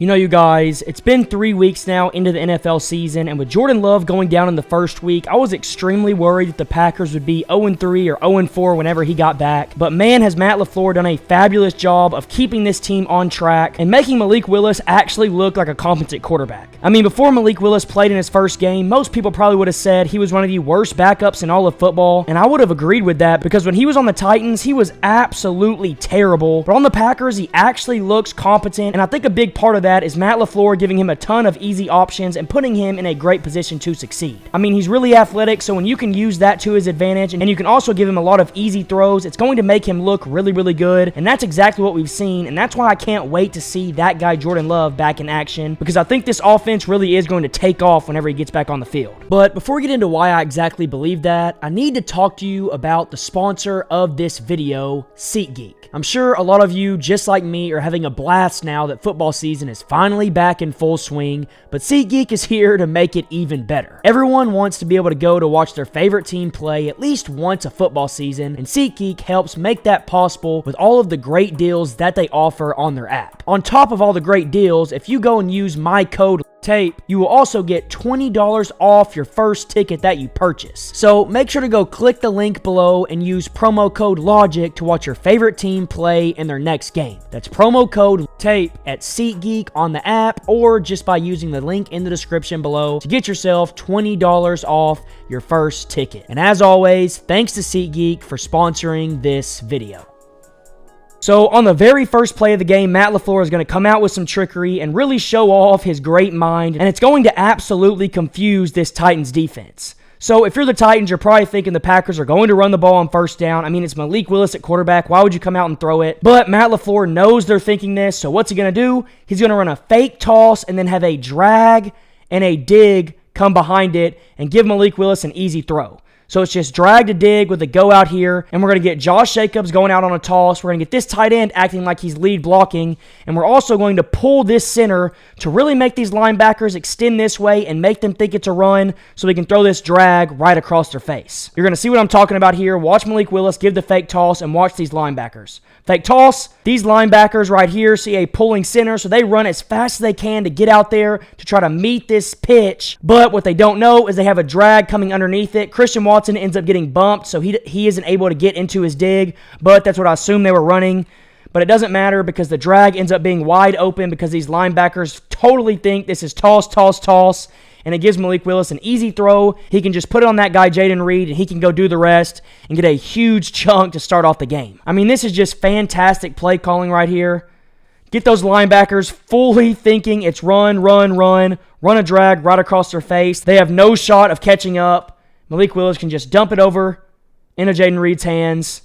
You know, you guys, it's been 3 weeks now into the NFL season, and with Jordan Love going down in the first week, I was extremely worried that the Packers would be 0-3 or 0-4 whenever he got back. But man, has Matt LaFleuer done a fabulous job of keeping this team on track and making Malik Willis actually look like a competent quarterback. I mean, before Malik Willis played in his first game, most people probably would have said he was one of the worst backups in all of football, and I would have agreed with that because when he was on the Titans, he was absolutely terrible. But on the Packers, he actually looks competent, and I think a big part of that is Matt LaFleuer giving him a ton of easy options and putting him in a great position to succeed. I mean, he's really athletic, so when you can use that to his advantage and you can also give him a lot of easy throws, it's going to make him look really, really good, and that's exactly what we've seen, and that's why I can't wait to see that guy Jordan Love back in action, because I think this offense really is going to take off whenever he gets back on the field. But before we get into why I exactly believe that, I need to talk to you about the sponsor of this video, SeatGeek. I'm sure a lot of you, just like me, are having a blast now that football season is finally back in full swing, but SeatGeek is here to make it even better. Everyone wants to be able to go to watch their favorite team play at least once a football season, and SeatGeek helps make that possible with all of the great deals that they offer on their app. On top of all the great deals, if you go and use my code TAPE, you will also get $20 off your first ticket that you purchase. So make sure to go click the link below and use promo code LOGIC to watch your favorite team play in their next game. That's promo code TAPE at SeatGeek on the app, or just by using the link in the description below to get yourself $20 off your first ticket. And as always, thanks to SeatGeek for sponsoring this video. So on the very first play of the game, Matt LaFleuer is going to come out with some trickery and really show off his great mind, and it's going to absolutely confuse this Titans defense. So if you're the Titans, you're probably thinking the Packers are going to run the ball on first down. I mean, it's Malik Willis at quarterback. Why would you come out and throw it? But Matt LaFleur knows they're thinking this, so what's he going to do? He's going to run a fake toss and then have a drag and a dig come behind it and give Malik Willis an easy throw. So it's just drag to dig with a go out here, and we're going to get Josh Jacobs going out on a toss. We're going to get this tight end acting like he's lead blocking, and we're also going to pull this center to really make these linebackers extend this way and make them think it's a run so we can throw this drag right across their face. You're going to see what I'm talking about here. Watch Malik Willis give the fake toss and watch these linebackers. Fake toss, these linebackers right here see a pulling center, so they run as fast as they can to get out there to try to meet this pitch, but what they don't know is they have a drag coming underneath it. Christian Watson ends up getting bumped, so he isn't able to get into his dig, but that's what I assume they were running. But it doesn't matter because the drag ends up being wide open because these linebackers totally think this is toss, toss, toss, and it gives Malik Willis an easy throw. He can just put it on that guy, Jaden Reed, and he can go do the rest and get a huge chunk to start off the game. I mean, this is just fantastic play calling right here. Get those linebackers fully thinking it's run, run, run, run a drag right across their face. They have no shot of catching up. Malik Willis can just dump it over into Jaden Reed's hands,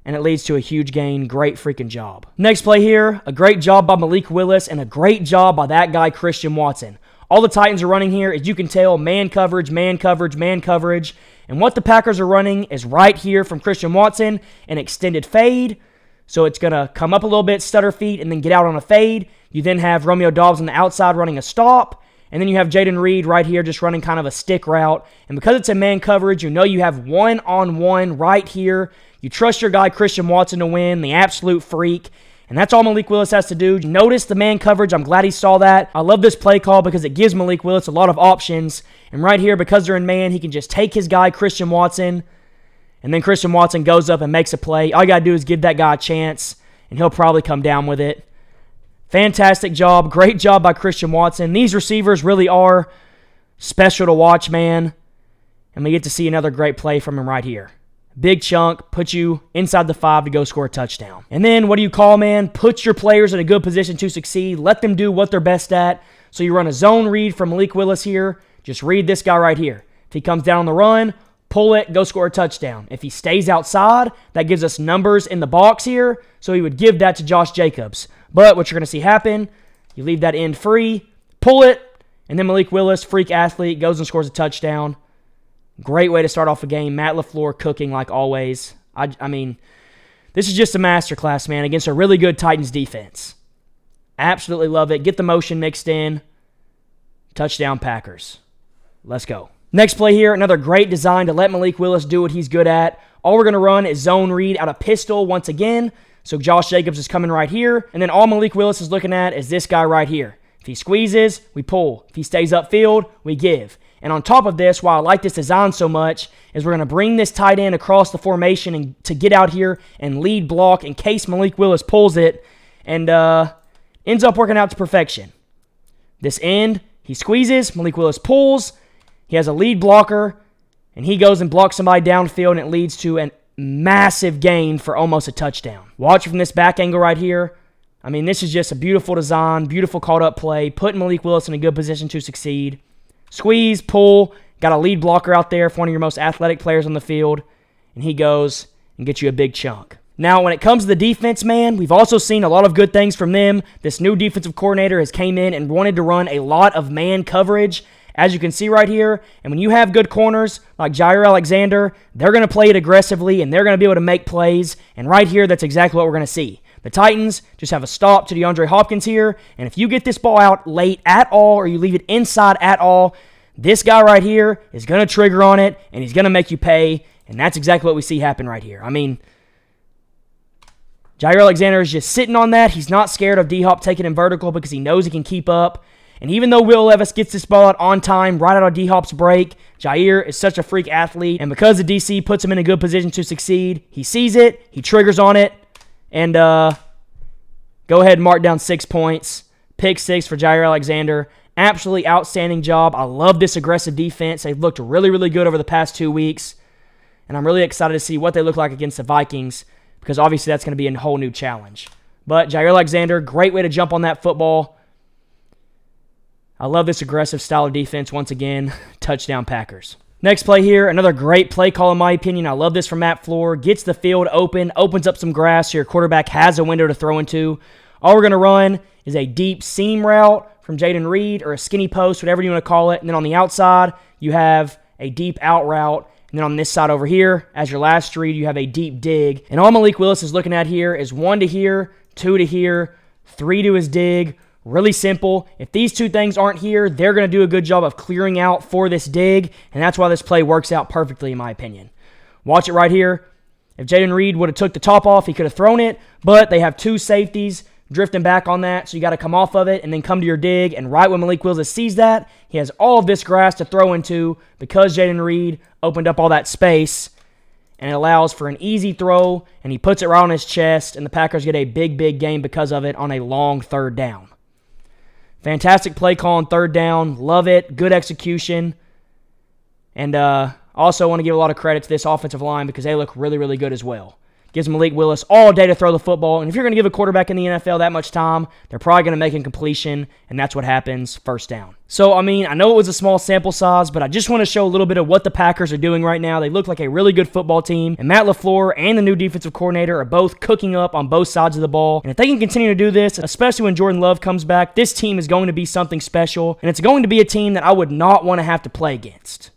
and it leads to a huge gain. Great freaking job. Next play here, a great job by Malik Willis and a great job by that guy, Christian Watson. All the Titans are running here, as you can tell, man coverage, man coverage, man coverage. And what the Packers are running is right here from Christian Watson, an extended fade. So it's going to come up a little bit, stutter feet, and then get out on a fade. You then have Romeo Doubs on the outside running a stop. And then you have Jaden Reed right here just running kind of a stick route. And because it's a man coverage, you know you have one-on-one right here. You trust your guy Christian Watson to win, the absolute freak. And that's all Malik Willis has to do. Notice the man coverage. I'm glad he saw that. I love this play call because it gives Malik Willis a lot of options. And right here, because they're in man, he can just take his guy, Christian Watson. And then Christian Watson goes up and makes a play. All you got to do is give that guy a chance, and he'll probably come down with it. Fantastic job. Great job by Christian Watson. These receivers really are special to watch, man. And we get to see another great play from him right here. Big chunk, put you inside the 5 to go score a touchdown. And then what do you call, man? Put your players in a good position to succeed. Let them do what they're best at. So you run a zone read from Malik Willis here. Just read this guy right here. If he comes down on the run, pull it, go score a touchdown. If he stays outside, that gives us numbers in the box here. So he would give that to Josh Jacobs. But what you're going to see happen, you leave that end free, pull it, and then Malik Willis, freak athlete, goes and scores a touchdown. Great way to start off a game. Matt LaFleur cooking like always. I mean, this is just a masterclass, man, against a really good Titans defense. Absolutely love it. Get the motion mixed in. Touchdown Packers. Let's go. Next play here, another great design to let Malik Willis do what he's good at. All we're going to run is zone read out of pistol once again. So Josh Jacobs is coming right here. And then all Malik Willis is looking at is this guy right here. If he squeezes, we pull. If he stays upfield, we give. And on top of this, why I like this design so much is we're going to bring this tight end across the formation and to get out here and lead block in case Malik Willis pulls it and ends up working out to perfection. This end, he squeezes, Malik Willis pulls, he has a lead blocker, and he goes and blocks somebody downfield, and it leads to a massive gain for almost a touchdown. Watch from this back angle right here. I mean, this is just a beautiful design, beautiful caught-up play, putting Malik Willis in a good position to succeed. Squeeze, pull, got a lead blocker out there for one of your most athletic players on the field, and he goes and gets you a big chunk. Now, when it comes to the defense, man, we've also seen a lot of good things from them. This new defensive coordinator has came in and wanted to run a lot of man coverage, as you can see right here. And when you have good corners like Jair Alexander, they're going to play it aggressively, and they're going to be able to make plays. And right here, that's exactly what we're going to see. The Titans just have a stop to DeAndre Hopkins here, and if you get this ball out late at all or you leave it inside at all, this guy right here is going to trigger on it, and he's going to make you pay, and that's exactly what we see happen right here. I mean, Jair Alexander is just sitting on that. He's not scared of D-Hop taking him vertical because he knows he can keep up. And even though Will Levis gets this ball out on time, right out of D-Hop's break, Jair is such a freak athlete. And because the DC puts him in a good position to succeed, he sees it, he triggers on it, and go ahead and mark down 6 points. Pick 6 for Jair Alexander. Absolutely outstanding job. I love this aggressive defense. They've looked really, really good over the past 2 weeks. And I'm really excited to see what they look like against the Vikings, because obviously that's going to be a whole new challenge. But Jair Alexander, great way to jump on that football. I love this aggressive style of defense once again. Touchdown Packers. Next play here, another great play call in my opinion. I love this from LaFleuer. Gets the field open, opens up some grass so your quarterback has a window to throw into. All we're going to run is a deep seam route from Jaden Reed, or a skinny post, whatever you want to call it. And then on the outside, you have a deep out route. And then on this side over here, as your last read, you have a deep dig. And all Malik Willis is looking at here is 1 to here, 2 to here, 3 to his dig. Really simple. If these 2 things aren't here, they're going to do a good job of clearing out for this dig, and that's why this play works out perfectly in my opinion. Watch it right here. If Jaden Reed would have took the top off, he could have thrown it, but they have 2 safeties drifting back on that, so you got to come off of it and then come to your dig, and right when Malik Willis sees that, he has all of this grass to throw into because Jaden Reed opened up all that space, and it allows for an easy throw, and he puts it right on his chest, and the Packers get a big, big gain because of it on a long 3rd down. Fantastic play call on 3rd down. Love it. Good execution. And also want to give a lot of credit to this offensive line because they look really, really good as well. Gives Malik Willis all day to throw the football. And if you're going to give a quarterback in the NFL that much time, they're probably going to make a completion, and that's what happens 1st down. So, I mean, I know it was a small sample size, but I just want to show a little bit of what the Packers are doing right now. They look like a really good football team, and Matt LaFleur and the new defensive coordinator are both cooking up on both sides of the ball. And if they can continue to do this, especially when Jordan Love comes back, this team is going to be something special, and it's going to be a team that I would not want to have to play against.